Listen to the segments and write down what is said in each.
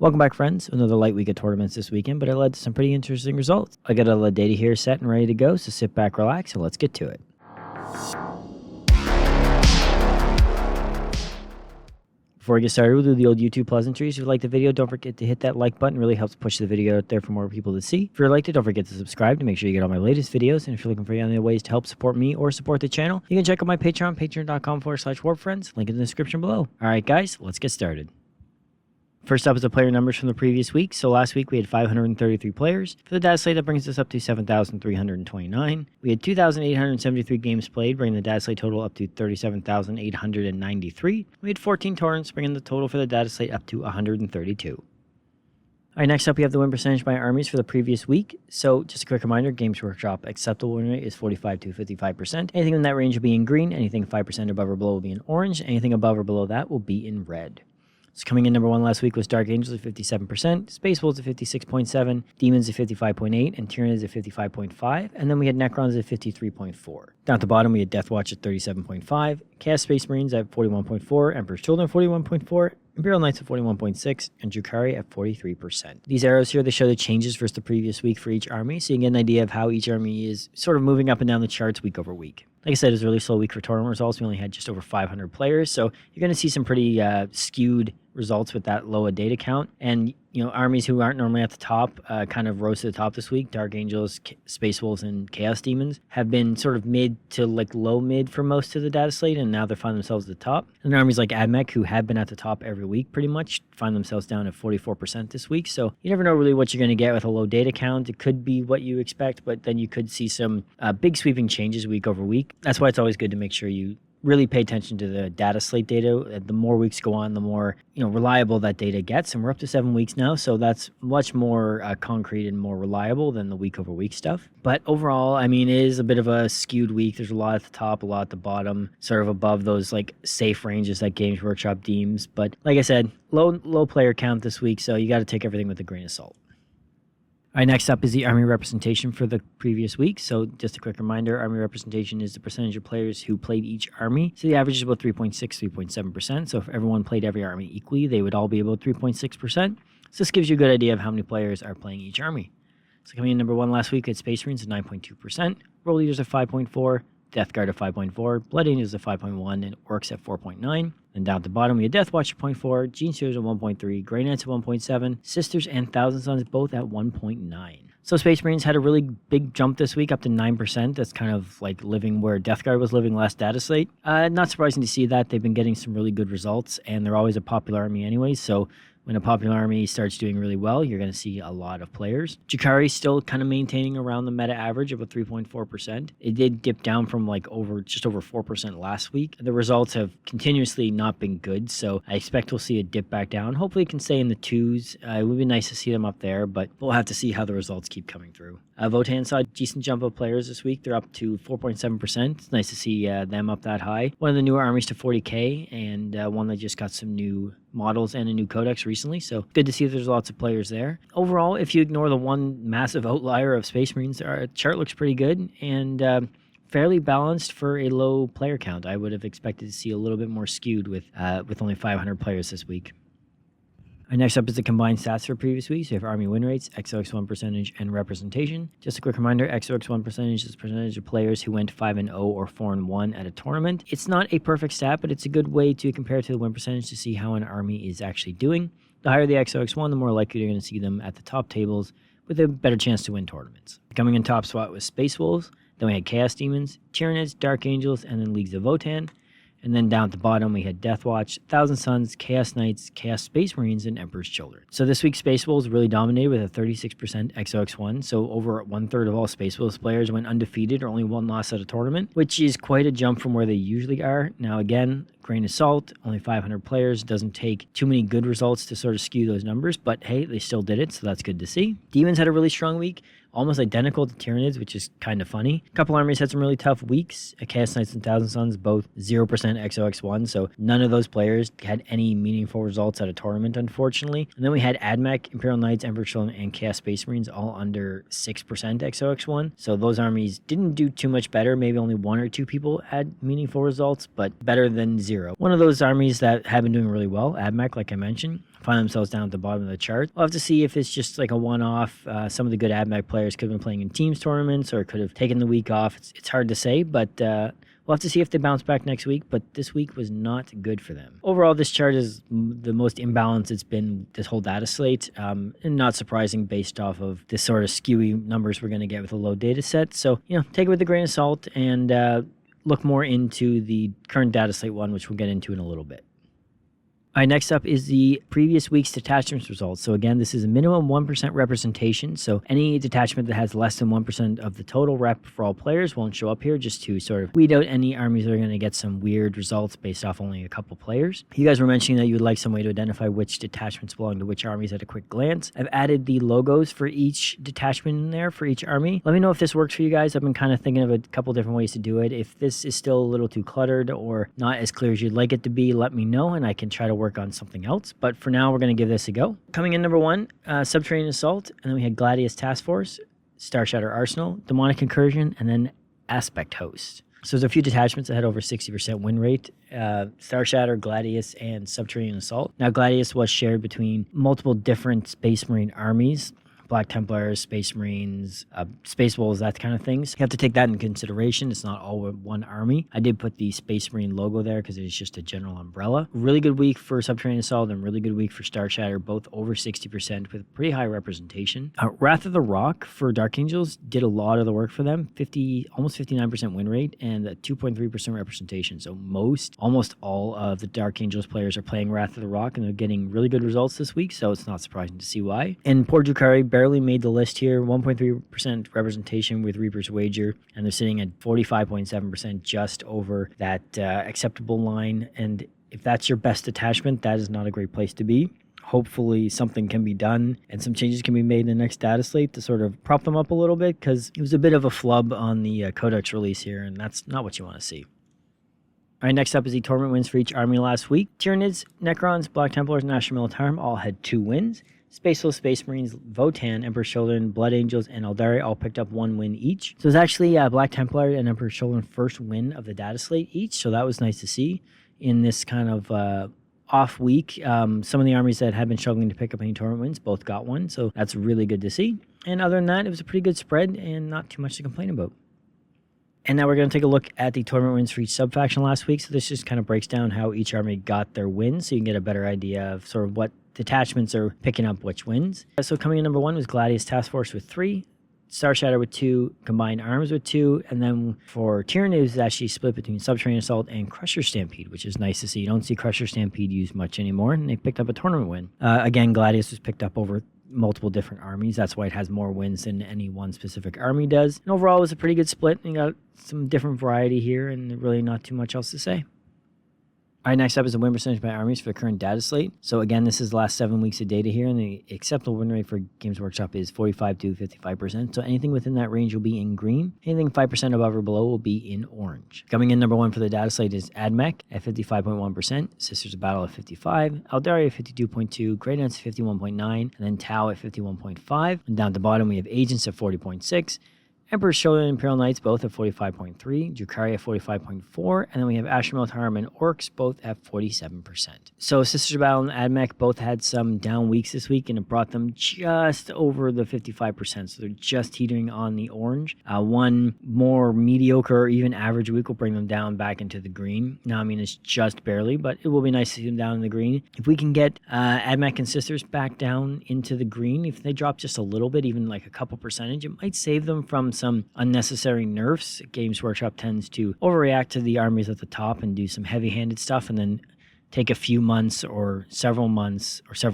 Welcome back, friends. Another light week of tournaments this weekend, but it led to some pretty interesting results. I got all the data here set and ready to go, so sit back, relax, and let's get to it. Before we get started, we'll do the old YouTube pleasantries. If you like the video, don't forget to hit that like button. It really helps push the video out there for more people to see. If you liked it, don't forget to subscribe to make sure you get all my latest videos. And if you're looking for any other ways to help support me or support the channel, you can check out my Patreon, patreon.com/warpfriends. Link in the description below. All right, guys, let's get started. First up is the player numbers from the previous week. So last week we had 533 players. For the Dataslate, that brings us up to 7,329. We had 2,873 games played, bringing the Dataslate total up to 37,893. We had 14 tournaments, bringing the total for the Dataslate up to 132. All right, next up we have the win percentage by armies for the previous week. So just a quick reminder, Games Workshop acceptable win rate is 45 to 55%. Anything in that range will be in green, anything 5% above or below will be in orange, anything above or below that will be in red. So coming in number one last week was Dark Angels at 57%, Space Wolves at 56.7%, Demons at 55.8%, and Tyranids at 55.5%, and then we had Necrons at 53.4%. Down at the bottom, we had Deathwatch at 37.5%, Chaos Space Marines at 41.4%, Emperor's Children at 41.4%, Imperial Knights at 41.6%, and Drukhari at 43%. These arrows here, they show the changes versus the previous week for each army, so you can get an idea of how each army is sort of moving up and down the charts week over week. Like I said, it was a really slow week for tournament results. We only had just over 500 players, so you're going to see some pretty skewed results with that low a data count. And, you know, armies who aren't normally at the top kind of rose to the top this week. Dark Angels, Space Wolves, and Chaos Demons have been sort of mid to like low mid for most of the data slate, and now they're finding themselves at the top. And armies like Admech, who have been at the top every week pretty much, find themselves down at 44% this week. So you never know really what you're going to get with a low data count. It could be what you expect, but then you could see some big sweeping changes week over week. That's why it's always good to make sure you really pay attention to the data slate data. The more weeks go on, the more reliable that data gets, and we're up to 7 weeks now, so that's much more concrete and more reliable than the week over week stuff. But overall, I mean, it is a bit of a skewed week. There's a lot at the top, a lot at the bottom, sort of above those like safe ranges that Games Workshop deems. But like I said, low player count this week, so you got to take everything with a grain of salt. All right, next up is the Army representation for the previous week. So just a quick reminder, Army representation is the percentage of players who played each army. So the average is about 3.6, 3.7%. So if everyone played every army equally, they would all be about 3.6%. So this gives you a good idea of how many players are playing each army. So coming in number one last week, we had Space Marines at 9.2%, World Leaders at 5.4%, Death Guard at 5.4%, Blood Angels at 5.1%, and Orcs at 4.9%. And down at the bottom, we had Deathwatch at 0.4%, Genestealers at 1.3%, Grey Knights at 1.7%, Sisters and Thousand Sons both at 1.9%. So Space Marines had a really big jump this week, up to 9%. That's kind of like living where Death Guard was living last data slate. Not surprising to see that. They've been getting some really good results, and they're always a popular army anyway, so when a popular army starts doing really well, you're going to see a lot of players. Drukhari still kind of maintaining around the meta average of a 3.4%. It did dip down from like just over 4% last week. The results have continuously not been good, so I expect we'll see a dip back down. Hopefully it can stay in the 2s. It would be nice to see them up there, but we'll have to see how the results keep coming through. Votan saw a decent jump of players this week. They're up to 4.7%. It's nice to see them up that high. One of the newer armies to 40k, and one that just got some new models and a new codex recently, so good to see that there's lots of players there. Overall, if you ignore the one massive outlier of Space Marines, our chart looks pretty good and fairly balanced for a low player count. I would have expected to see a little bit more skewed with only 500 players this week. Next up is the combined stats for previous weeks. So you have Army win rates, XOX1 percentage, and representation. Just a quick reminder, XOX1 percentage is the percentage of players who went 5-0 or 4-1 at a tournament. It's not a perfect stat, but it's a good way to compare to the win percentage to see how an army is actually doing. The higher the XOX1, the more likely you're going to see them at the top tables with a better chance to win tournaments. Coming in top spot was Space Wolves, then we had Chaos Demons, Tyranids, Dark Angels, and then Leagues of Votan. And then down at the bottom, we had Deathwatch, Thousand Sons, Chaos Knights, Chaos Space Marines, and Emperor's Children. So this week, Space Wolves really dominated with a 36% XOX1. So over 1/3 of all Space Wolves players went undefeated or only one loss at a tournament, which is quite a jump from where they usually are. Now again, grain of salt, only 500 players. Doesn't take too many good results to sort of skew those numbers, but hey, they still did it, so that's good to see. Demons had a really strong week, almost identical to Tyranids, which is kind of funny. A couple armies had some really tough weeks. Chaos Knights and Thousand Sons, both 0% XOX1, so none of those players had any meaningful results at a tournament, unfortunately. And then we had Admech, Imperial Knights, Emperor Children, and Chaos Space Marines all under 6% XOX1. So those armies didn't do too much better. Maybe only 1 or 2 people had meaningful results, but better than 0. One of those armies that have been doing really well, Admech, like I mentioned, find themselves down at the bottom of the chart. We'll have to see if it's just like a one-off. Some of the good AdMech players could have been playing in teams tournaments or could have taken the week off. It's hard to say, but we'll have to see if they bounce back next week, but this week was not good for them. Overall, this chart is the most imbalanced it's been this whole data slate, and not surprising based off of the sort of skewy numbers we're going to get with a low data set. So, take it with a grain of salt and look more into the current data slate one, which we'll get into in a little bit. All right, next up is the previous week's detachments results. So again, this is a minimum 1% representation. So any detachment that has less than 1% of the total rep for all players won't show up here, just to sort of weed out any armies that are going to get some weird results based off only a couple players. You guys were mentioning that you would like some way to identify which detachments belong to which armies at a quick glance. I've added the logos for each detachment in there for each army. Let me know if this works for you guys. I've been kind of thinking of a couple different ways to do it. If this is still a little too cluttered or not as clear as you'd like it to be, let me know and I can try to work on something else. But for now, we're going to give this a go. Coming in number 1, Subterranean Assault, and then we had Gladius Task Force, Star Shatter Arsenal, Demonic Incursion, and then Aspect Host. So there's a few detachments that had over 60% win rate. Star Shatter, Gladius, and Subterranean Assault. Now, Gladius was shared between multiple different Space Marine armies. Black Templars, Space Marines, Space Wolves, that kind of things. You have to take that into consideration. It's not all one army. I did put the Space Marine logo there because it's just a general umbrella. Really good week for Subterranean Assault and really good week for Star Shatter, both over 60% with pretty high representation. Wrath of the Rock for Dark Angels did a lot of the work for them. Almost 59% win rate and a 2.3% representation. So almost all of the Dark Angels players are playing Wrath of the Rock and they're getting really good results this week. So it's not surprising to see why. And poor Drukhari barely made the list here. 1.3% representation with Reaper's Wager, and they're sitting at 45.7%, just over that acceptable line. And if that's your best detachment, that is not a great place to be. Hopefully something can be done and some changes can be made in the next data slate to sort of prop them up a little bit, because it was a bit of a flub on the Codex release here, and that's not what you want to see. All right, next up is the tournament wins for each army last week. Tyranids, Necrons, Black Templars, and Astra Militarum all had 2 wins. Spaceless Space Marines, Votan, Emperor's Children, Blood Angels, and Aeldari all picked up 1 win each. So it's actually Black Templar and Emperor's Children first win of the data slate each, so that was nice to see in this kind of off week. Some of the armies that had been struggling to pick up any tournament wins both got one, so that's really good to see. And other than that, it was a pretty good spread and not too much to complain about. And now we're going to take a look at the tournament wins for each sub-faction last week. So this just kind of breaks down how each army got their wins, so you can get a better idea of sort of what detachments are picking up which wins. So coming in number 1 was Gladius Task Force with 3, Star Shatter with 2, Combined Arms with 2, and then for Tyranid it was actually split between Subterranean Assault and Crusher Stampede, which is nice to see. You don't see Crusher Stampede used much anymore, and they picked up a tournament win. Again, Gladius was picked up over multiple different armies. That's why it has more wins than any one specific army does. And overall, it was a pretty good split. You got some different variety here, and really not too much else to say. All right, next up is the win percentage by armies for the current data slate. So again, this is the last 7 weeks of data here, and the acceptable win rate for Games Workshop is 45 to 55%. So anything within that range will be in green. Anything 5% above or below will be in orange. Coming in number 1 for the data slate is AdMech at 55.1%, Sisters of Battle at 55, Aeldari at 52.2, Great Ants at 51.9, and then Tau at 51.5. And down at the bottom, we have Agents at 40.6, Emperor's Children and Imperial Knights both at 45.3, Drukhari at 45.4, and then we have Astra Militarum and Orcs both at 47%. So Sisters of Battle and AdMech both had some down weeks this week, and it brought them just over the 55%, so they're just teetering on the orange. One more mediocre or even average week will bring them down back into the green. Now, I mean, it's just barely, but it will be nice to see them down in the green. If we can get AdMech and Sisters back down into the green, if they drop just a little bit, even like a couple percentage, it might save them from some unnecessary nerfs. Games Workshop tends to overreact to the armies at the top and do some heavy-handed stuff, and then take a few months or several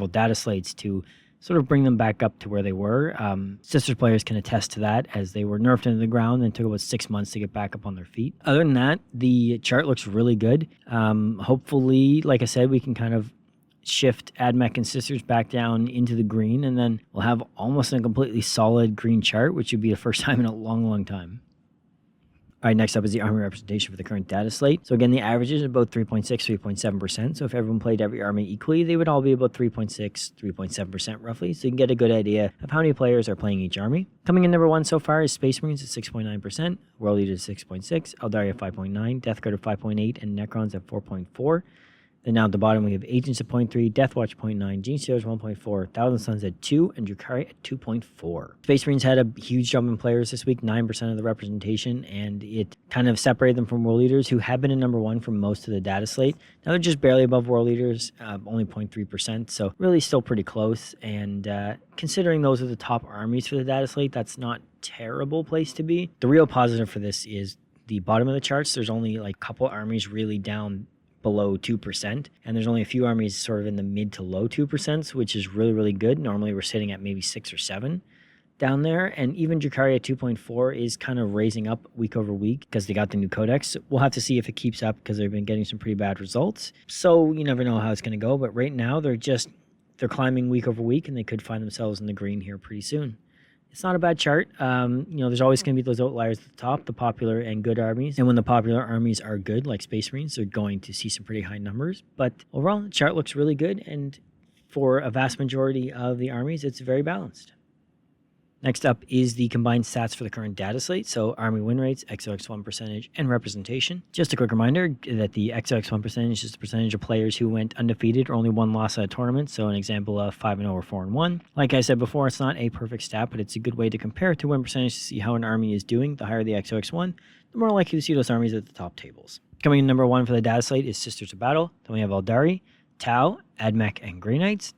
data slates to sort of bring them back up to where they were. Sisters players can attest to that, as they were nerfed into the ground and took about 6 months to get back up on their feet. Other than that, the chart looks really good. Hopefully, like I said, we can kind of shift AdMech and Sisters back down into the green, and then we'll have almost a completely solid green chart, which would be the first time in a long, long time. All right, next up is the army representation for the current data slate. So again, the averages are about 3.6, 3.7%. So if everyone played every army equally, they would all be about 3.6, 3.7% roughly. So you can get a good idea of how many players are playing each army. Coming in number 1 so far is Space Marines at 6.9%, World Eaters at 6.6, Aeldari at 5.9, Death Guard at 5.8, and Necrons at 4.4. Then down at the bottom, we have Agents at 0.3, Deathwatch at 0.9, Gene Stealers 1.4, Thousand Suns at 2, and Drukhari at 2.4. Space Marines had a huge jump in players this week, 9% of the representation, and it kind of separated them from World Leaders, who have been in number 1 for most of the data slate. Now they're just barely above World Leaders, only 0.3%, so really still pretty close. And considering those are the top armies for the data slate, that's not a terrible place to be. The real positive for this is the bottom of the charts. There's only like a couple armies really down below 2%, and there's only a few armies sort of in the mid to low 2%, which is really, really good. Normally we're sitting at maybe 6 or 7 down there, and even Drukhari at 2.4 is kind of raising up week over week because they got the new codex. We'll have to see if it keeps up because they've been getting some pretty bad results, so you never know how it's going to go. But right now they're climbing week over week, and they could find themselves in the green here pretty soon. It's not a bad chart. There's always going to be those outliers at the top, the popular and good armies. And when the popular armies are good, like Space Marines, they're going to see some pretty high numbers. But overall, the chart looks really good. And for a vast majority of the armies, it's very balanced. Next up is the combined stats for the current data slate. So Army win rates, XOX1 percentage, and representation. Just a quick reminder that the XOX1 percentage is the percentage of players who went undefeated or only one loss at a tournament. So an example of 5-0 or 4-1. Like I said before, it's not a perfect stat, but it's a good way to compare to win percentage to see how an army is doing. The higher the XOX1, the more likely to see those armies at the top tables. Coming in number 1 for the data slate is Sisters of Battle. Then we have Aeldari, Tau, Admech, and Grey Knights.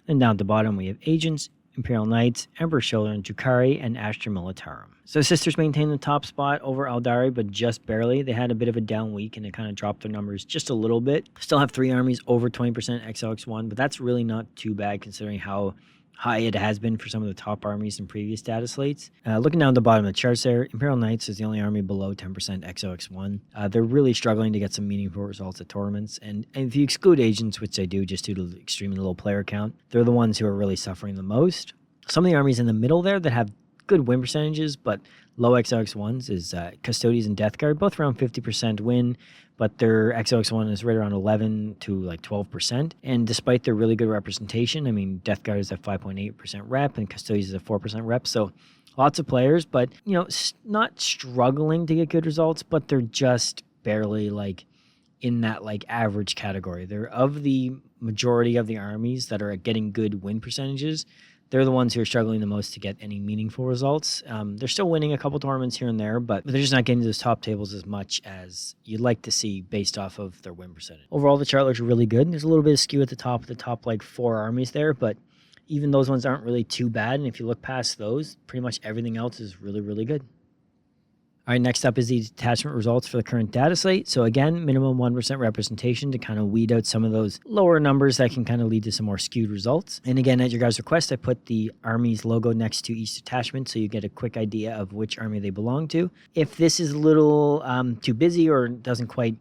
Then down at the bottom, we have Agents, Imperial Knights, Emperor's Children, Drukhari, and Astra Militarum. So Sisters maintained the top spot over Aeldari, but just barely. They had a bit of a down week, and it kind of dropped their numbers just a little bit. Still have 3 armies over 20% XOX1, but that's really not too bad considering how high it has been for some of the top armies in previous data slates. Looking down at the bottom of the charts there, Imperial Knights is the only army below 10% XOX1. They're really struggling to get some meaningful results at tournaments, and if you exclude Agents, which they do just due to the extremely low player count, they're the ones who are really suffering the most. Some of the armies in the middle there that have good win percentages, but low XOX1s is Custodians and Death Guard, both around 50% win, but their XOX1 is right around 11 to like 12%. And despite their really good representation, I mean, Death Guard is at 5.8% rep and Custodians is at 4% rep. So lots of players, but, not struggling to get good results, but they're just barely like in that like average category. They're of the majority of the armies that are getting good win percentages. They're the ones who are struggling the most to get any meaningful results. They're still winning a couple tournaments here and there, but they're just not getting to those top tables as much as you'd like to see based off of their win percentage. Overall, the chart looks really good. There's a little bit of skew at the top like 4 armies there, but even those ones aren't really too bad. And if you look past those, pretty much everything else is really, really good. All right, next up is the detachment results for the current data slate. So again, minimum 1% representation to kind of weed out some of those lower numbers that can kind of lead to some more skewed results. And again, at your guys' request, I put the Army's logo next to each detachment so you get a quick idea of which army they belong to. If this is a little too busy or doesn't quite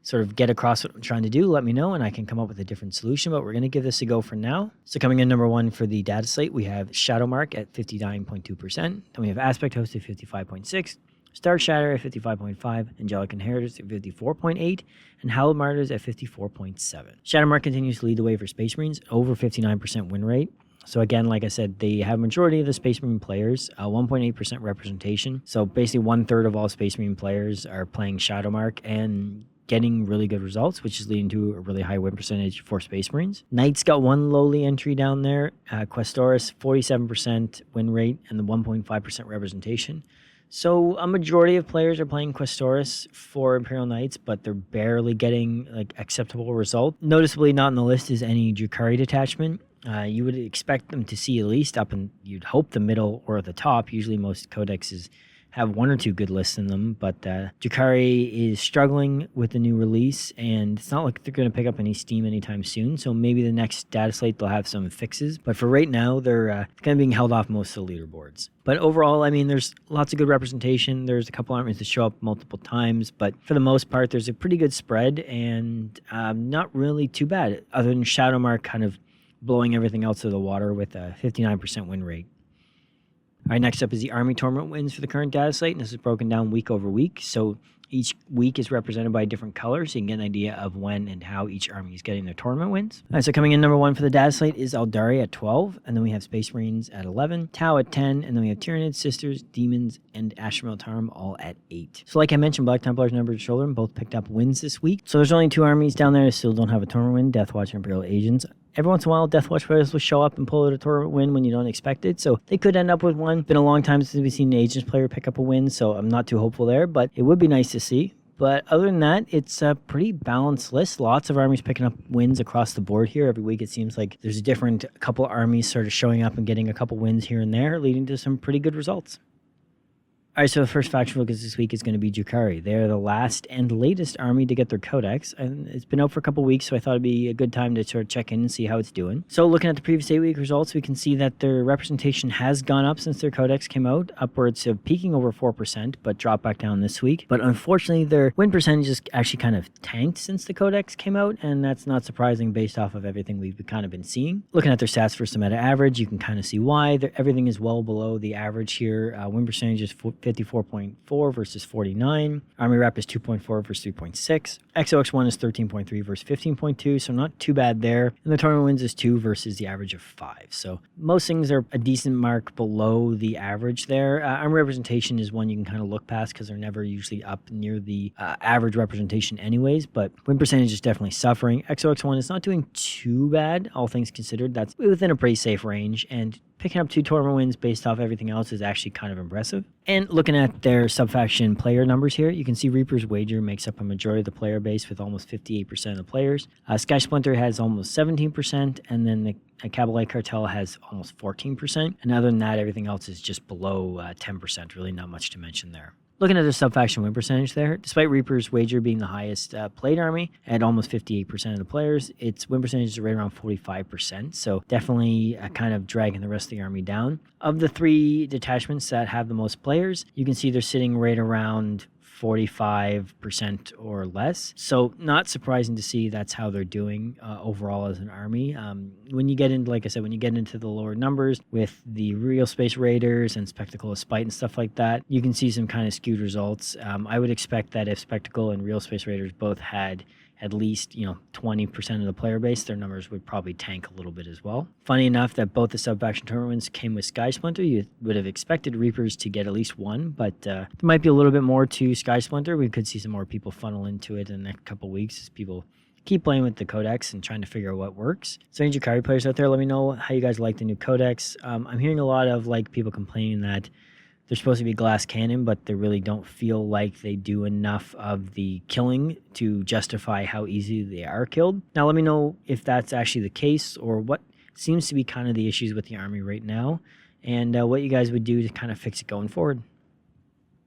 sort of get across what I'm trying to do, let me know and I can come up with a different solution, but we're going to give this a go for now. So coming in number 1 for the data slate, we have Shadowmark at 59.2%. Then we have Aspect Host at 55.6%. Star Shatter at 55.5%, Angelic Inheritors at 54.8%, and Hallowed Martyrs at 54.7%. Shadowmark continues to lead the way for Space Marines, over 59% win rate. So again, like I said, they have majority of the Space Marine players, 1.8% representation. So basically 1/3 of all Space Marine players are playing Shadowmark and getting really good results, which is leading to a really high win percentage for Space Marines. Knights got one lowly entry down there. Questoris, 47% win rate and the 1.5% representation. So a majority of players are playing Questoris for Imperial Knights, but they're barely getting like acceptable result. Noticeably not on the list is any Drukhari detachment. You would expect them to see at least up in, you'd hope, the middle or the top. Usually most codexes have 1 or 2 good lists in them, but Drukhari is struggling with the new release, and it's not like they're going to pick up any steam anytime soon, so maybe the next data slate they'll have some fixes, but for right now, they're kind of being held off most of the leaderboards. But overall, I mean, there's lots of good representation. There's a couple armies that show up multiple times, but for the most part, there's a pretty good spread, and not really too bad, other than Shadowmark kind of blowing everything else to the water with a 59% win rate. All right, next up is the Army tournament wins for the current data slate, and this is broken down week over week. So each week is represented by a different color, so you can get an idea of when and how each army is getting their tournament wins. All right, so coming in number 1 for the data slate is Aeldari at 12, and then we have Space Marines at 11, Tau at 10, and then we have Tyranids, Sisters, Demons, and Astra Militarum all at 8. So like I mentioned, Black Templars and Emperor's Children both picked up wins this week. So there's only 2 armies down there that still don't have a tournament win, Death Watch and Imperial Agents. Every once in a while, Death Watch players will show up and pull out a tournament win when you don't expect it, so they could end up with one. Been a long time since we've seen an Agents player pick up a win, so I'm not too hopeful there, but it would be nice to see. But other than that, it's a pretty balanced list. Lots of armies picking up wins across the board here. Every week it seems like there's a different couple armies sort of showing up and getting a couple wins here and there, leading to some pretty good results. All right, so the first faction focus this week is going to be Drukhari. They're the last and latest army to get their codex, and it's been out for a couple weeks, so I thought it'd be a good time to sort of check in and see how it's doing. So looking at the previous 8-week results, we can see that their representation has gone up since their codex came out, upwards of peaking over 4%, but dropped back down this week. But unfortunately, their win percentage has actually kind of tanked since the codex came out, and that's not surprising based off of everything we've kind of been seeing. Looking at their stats versus the meta average, you can kind of see why. Everything is well below the average here. Win percentage is 54.4 versus 49. Army rep is 2.4 versus 3.6. XOX1 is 13.3 versus 15.2, so not too bad there. And the tournament wins is 2 versus the average of 5. So most things are a decent mark below the average there. Army representation is one you can kind of look past because they're never usually up near the average representation anyways, but win percentage is definitely suffering. XOX1 is not doing too bad, all things considered. That's within a pretty safe range, and picking up 2 tournament wins based off everything else is actually kind of impressive. And looking at their subfaction player numbers here, you can see Reaper's Wager makes up a majority of the player base with almost 58% of the players. Sky Splinter has almost 17%, and then the Cabalite Cartel has almost 14%. And other than that, everything else is just below 10%, really not much to mention there. Looking at the subfaction win percentage there, despite Reaper's Wager being the highest played army at almost 58% of the players, its win percentage is right around 45%, so definitely kind of dragging the rest of the army down. Of the 3 detachments that have the most players, you can see they're sitting right around 45% or less. So not surprising to see that's how they're doing overall as an army. When you get into, like I said, when you get into the lower numbers with the Real Space Raiders and Spectacle of Spite and stuff like that, you can see some kind of skewed results. I would expect that if Spectacle and Real Space Raiders both had at least 20% of the player base, their numbers would probably tank a little bit as well. Funny enough that both the sub-faction tournaments came with Sky Splinter. You would have expected Reapers to get at least one, but there might be a little bit more to Sky Splinter. We could see some more people funnel into it in the next couple weeks as people keep playing with the codex and trying to figure out what works. So any Drukhari players out there, let me know how you guys like the new codex. I'm hearing a lot of people complaining that they're supposed to be glass cannon, but they really don't feel like they do enough of the killing to justify how easy they are killed. Now, let me know if that's actually the case or what seems to be kind of the issues with the army right now and what you guys would do to kind of fix it going forward.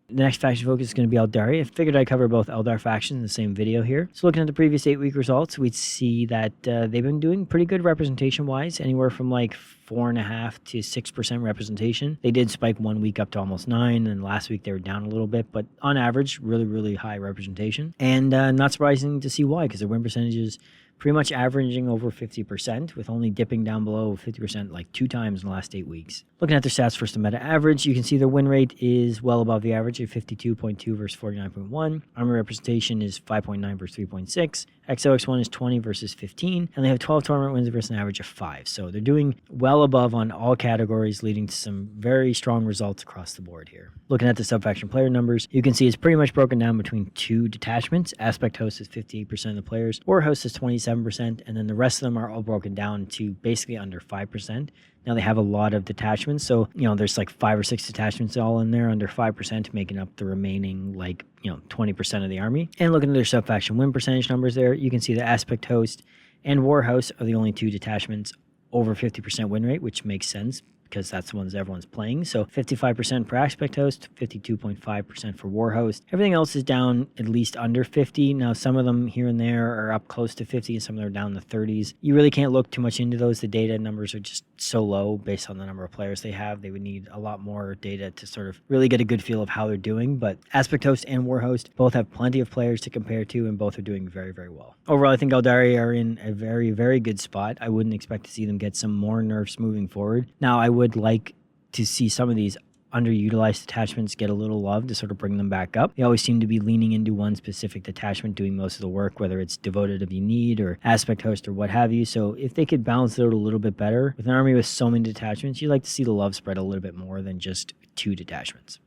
The next faction focus is going to be Aeldari. I figured I'd cover both Eldar factions in the same video here. So looking at the previous 8-week results, we'd see that they've been doing pretty good representation-wise, anywhere from 4.5 to 6% representation. They did spike 1 week up to almost 9, and last week they were down a little bit, but on average, really, really high representation. And not surprising to see why, because their win percentage is pretty much averaging over 50%, with only dipping down below 50% 2 times in the last 8 weeks. Looking at their stats versus the meta average, you can see their win rate is well above the average at 52.2 versus 49.1. Army representation is 5.9 versus 3.6. XOX1 is 20 versus 15, and they have 12 tournament wins versus an average of 5. So they're doing well above on all categories, leading to some very strong results across the board here. Looking at the subfaction player numbers, you can see it's pretty much broken down between 2 detachments. Aspect Host is 58% of the players, War Host is 27%, and then the rest of them are all broken down to basically under 5%. Now they have a lot of detachments, so there's 5 or 6 detachments all in there under 5%, making up the remaining 20% of the army. And looking at their subfaction win percentage numbers there, you can see the Aspect Host and War Host are the only 2 detachments over 50% win rate, which makes sense because that's the ones everyone's playing. So 55% for Aspect Host, 52.5% for War Host. Everything else is down at least under 50. Now, some of them here and there are up close to 50, and some of them are down in the 30s. You really can't look too much into those. The data numbers are just so low based on the number of players they have. They would need a lot more data to sort of really get a good feel of how they're doing. But Aspect Host and War Host both have plenty of players to compare to, and both are doing very, very well. Overall, I think Aeldari are in a very, very good spot. I wouldn't expect to see them get some more nerfs moving forward. Now, I would like to see some of these underutilized detachments get a little love to sort of bring them back up. They always seem to be leaning into one specific detachment doing most of the work, whether it's Devoted if you need or Aspect Host or what have you. So if they could balance it out a little bit better, with an army with so many detachments, you'd like to see the love spread a little bit more than just 2 detachments.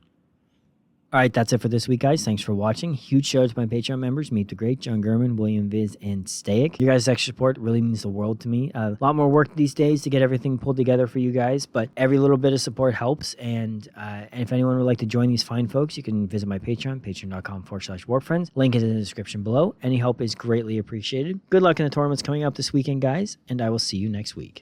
All right, that's it for this week, guys. Thanks for watching. Huge shout out to my Patreon members, Meet the Great, John Gurman, William Viz, and Staic. Your guys' extra support really means the world to me. A lot more work these days to get everything pulled together for you guys, but every little bit of support helps. And if anyone would like to join these fine folks, you can visit my Patreon, patreon.com/warpfriends. Link is in the description below. Any help is greatly appreciated. Good luck in the tournaments coming up this weekend, guys, and I will see you next week.